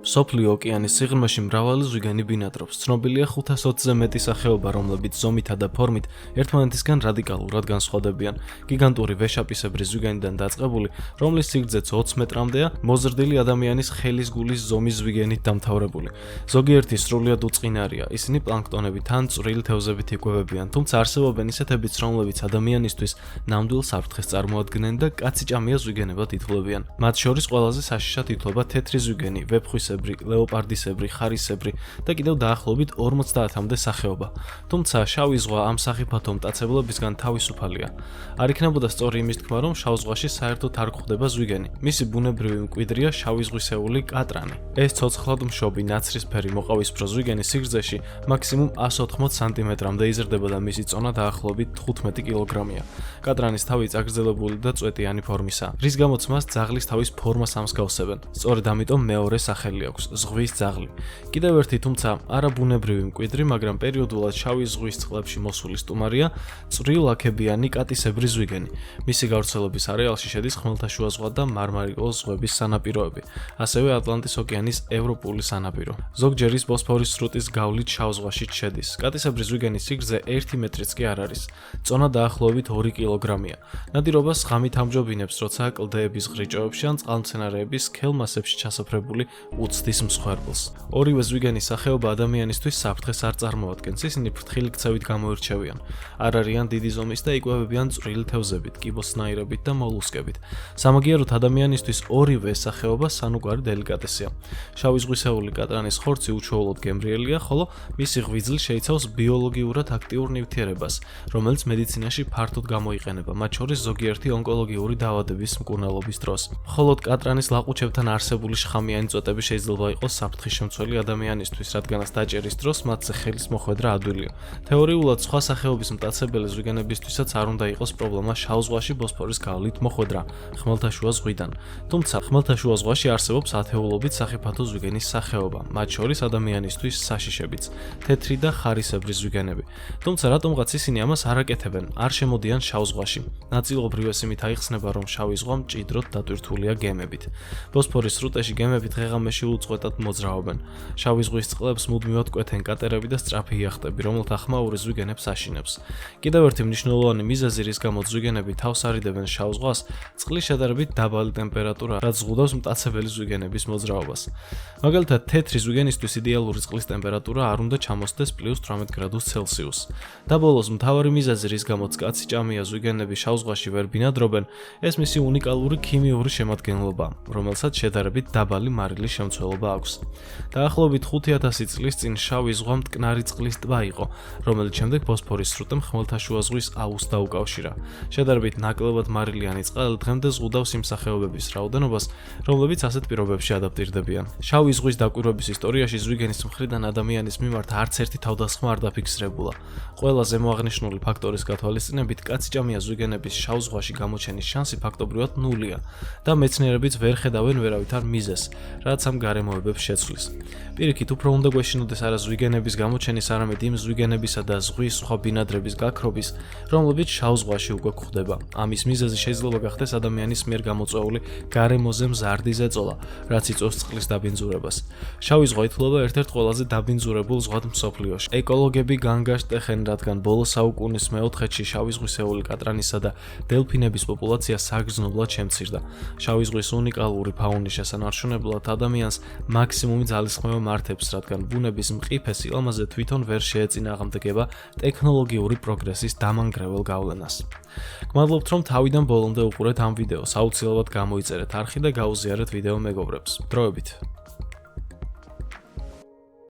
სოფლიო ოკეანის სიღრმეში მრავალი ზვიგენი ბინადრობს. ცნობილია 520-ზე მეტი სახეობა, რომლებიც ზომითა და ფორმით ერთმანეთისგან რადიკალურად განსხვავდებიან. გიგანტური ვეშაპისებრი ზვიგენიდან დაწყებული, რომლის სიგრძეც 20 მეტრამდეა, მოზრდილი ადამიანის ხელის გულის ზომის ზვიგენით დამთავრებული. ზოგიერთი სრულიად უწყინარია, ისინი პლანქტონებით ან წვრილი თევზებით იკვებებიან, თუმცა არსებობენ ისეთებიც, რომლებიც ადამიანისთვის ნამდვილ საფრთხეს წარმოადგენენ და კაციჭამია ზვიგენებად ითვლებიან. მათ შორის ყველაზე საშიშად ითვლება თეთრი ზვიგენი, ვეფხვისებრი, ლეოპარდისებრი, ხარისებრი და კიდევ დაახლოებით 50-მდე სახეობა. თუმცა შავი ზღვა ამ სახიფათო მტაცებლებისგან თავისუფალია. არ იქნებოდა სწორი იმის თქმა, რომ შავ ზღვაში საერთოდ არ გვხვდება ზვიგენი. მისი ბუნებრივი მკვიდრია შავი ზღვისეული კატრანი. ეს ცოცხლად მშობი ნაცრისფერი მოყავისფრო ზვიგენი სიგრძეში მაქსიმუმ 180 სანტიმეტრამდე იზრდება და მისი წონა დაახლოებით 15 კილოგრამია. კატრანის თავი წაგრძელებული და წვეტიანი ფორმისაა, რის გამოც მას ძაღლის თავის ფორმას ამსგავსებენ. სწორედ ამიტომ მეორე სახელი აქვს ზღვის ძაღლი. კიდევ ერთი, თუმცა არაბუნებრივი მკვიდრი, მაგრამ პერიოდულად შავი ზღვის წყლებში მოსული სტუმარია წვრილ-ლაქებიანი კატისებრი ზვიგენი. მისი გავრცელების არეალში შედის ხმელთაშუა ზღვა და მარმარილოს ზღვების სანაპიროები, ასევე ატლანტის ოკეანის ევროპული სანაპირო. ზოგჯერ ის ბოსფორის სრუტის გავლით შავ ზღვაშიც შედის. კატისებრი ზვიგენის სიგრძე 1 მეტრიც კი არ არის. წონა დაახლოებით 2 კილოგრამია. ნადირობას ღამით ამჯობინებს, როცა კლდეების ღრიჭოებში ან წყალმცენარეების სქელ მასებში ჩასაფრებული უცდის მსხვერპლს. ორივე ზვიგენის სახეობა ადამიანისთვის საფრთხეს არ წარმოადგენს, ისინი ფრთხილი ქცევით გამოირჩევიან. არ არიან დიდი ზომის და იკვებებიან წვრილი თევზებით, კიბოსნაირებით და მოლუსკებით. სამაგიეროდ ადამიანისთვის ორივე სახეობა სანუკვარი დელიკატესია. შავი ზღვისეული კატრანის ხორცი უჩვეულოდ გემრიელია, ხოლო მისი ღვიძლი შეიცავს ბიოლოგიურად აქტიურ ნივთიერებას, რომელიც მედიცინაში ფართოდ გამოიყენება, მათ შორის ზოგიერთი ონკოლოგიური დაავადების მკურნალობის დროს. მხოლოდ კატრანის ლაყუჩებთან არსებული შხამიანი წვეტები შეიძლება იყოს საფრთხის შემცველი ადამიანისთვის, რადგანაც დაჭერის დროს მათზე ხელის მოხვედრა ადვილია. თეორიულად სხვა სახეობის მტაცებელი ზვიგენებისთვისაც არ უნდა იყოს პრობლემა შავ ზღვაში ბოსფორის გავლით მოხვედრა ხმელთაშუა ზღვიდან. თუმცა ხმელთაშუა ზღვაში არსებობს ათეულობით სახიფათო ზვიგენის სახეობა, მათ შორის ადამიანისთვის საშიშებიც, თეთრი და ხარისებრი ზვიგენები. თუმცა რატომღაც ისინი ამას არ აკეთებენ, არ შემოდიან შავ ზღვაში. ნაწილობრივ ეს იმით აიხსნება, რომ შავი ზღვა მჭიდროდ დატვირთულია გემებით. ბოსფორის სრუტეში გემები დღეღამეში უწყვეტად მოძრაობენ. შავი ზღვის წყლებს მუდმივად კვეთენ კატერები და სწრაფი იახტები, რომელთა ხმაური ზვიგენებს აშინებს. კიდევ ერთი მნიშვნელოვანი მიზეზი, რის გამოც ზვიგენები თავს არიდებენ შავ ზღვას, წყლის შედარებით დაბალი ტემპერატურა, რაც ზღუდავს მტაცებელი ზვიგენების მოძრაობას. მაგალითად, თეთრი ზვიგენისთვის იდეალური წყლის ტემპერატურა არ უნდა ჩამოსდეს +18 გრადუს ცელსიუსს. და ბოლოს, მთავარი მიზეზი, რის გამოც კაციჭამია ზვიგენები შავ ზღვაში ვერ ბინადრობენ, ეს მისი უნიკალური ქიმიური შემადგენლობა, რომელსაც შედარებით დაბალი მარილის შემცველობა აქვს. დაახლოებით 5000 წლის წინ შავი ზღვა მტკნარი წყლის ტბა იყო, რომელიც შემდეგ ბოსფორის სრუტემ ხმელთაშუა ზღვის აუზს დაუკავშირა. შედარებით ნაკლებად მარილიანი წყალი დღემდე ზღუდავს იმ სახეობების რაოდენობას, რომლებიც ასეთ პირობებში ადაპტირდებიან. შავი ზღვის დაკვირვების ისტორიაში ზვიგენის მხრიდან ადამიანის მიმართ არც ერთი თავდასხმა არ დაფიქსირებულა. ყველა ზემოაღნიშნული ფაქტორის გათვალისწინებით, კაციჭამია ზვიგენების შავ ზღვაში გამოჩენის შანსი ფაქტობრივად ნულია და მეცნიერებიც ვერ ხედავენ ვერავითარ მიზეზს, რაც ამ გარემოებებს შეცვლის. პირიქით, უფრო უნდა გვეშინოდეს არა ზვიგენების გამოჩენის, არამედ იმ ზვიგენებისა და ზღვის სხვა ბინადრების გაქრობის, რომლებიც შავ ზღვაში უკვე გვხვდება. ამის მიზეზი შეიძლება გახდეს ადამიანის მიერ გამოწვეული გარემოზე მზარდი ზეწოლა, რაც იწვევს წყლის დაბინძურებას. შავი ზღვა ითვლება ერთ-ერთ ყველაზე დაბინძურებულ ზღვად მსოფლიოში. ეკოლოგები განგაშტეხენ, რადგან ბოლო საუკუნის მეოთხედში შავი ზღვისეული კატრანისა და დელფინების პოპულაცია საგრძნობლად შემცირდა. შავი ზღვის უნიკალური ფაუნის შესანარჩუნებლად ადამიანს მაქსიმუმი ძალისხმევა მართებს, რადგან ბუნების მყიფე სილამაზე თვითონ ვერ შეეწინააღმდეგება ტექნოლოგიური პროგრესის დამანგრეველ გავლენას. გმადლობთ, რომ თავიდან ბოლომდე უყურეთ ამ ვიდეოს. აუცილებლად გამოიწერეთ არხი და გაუზიარეთ ვიდეო მეგობრებს. დროებით.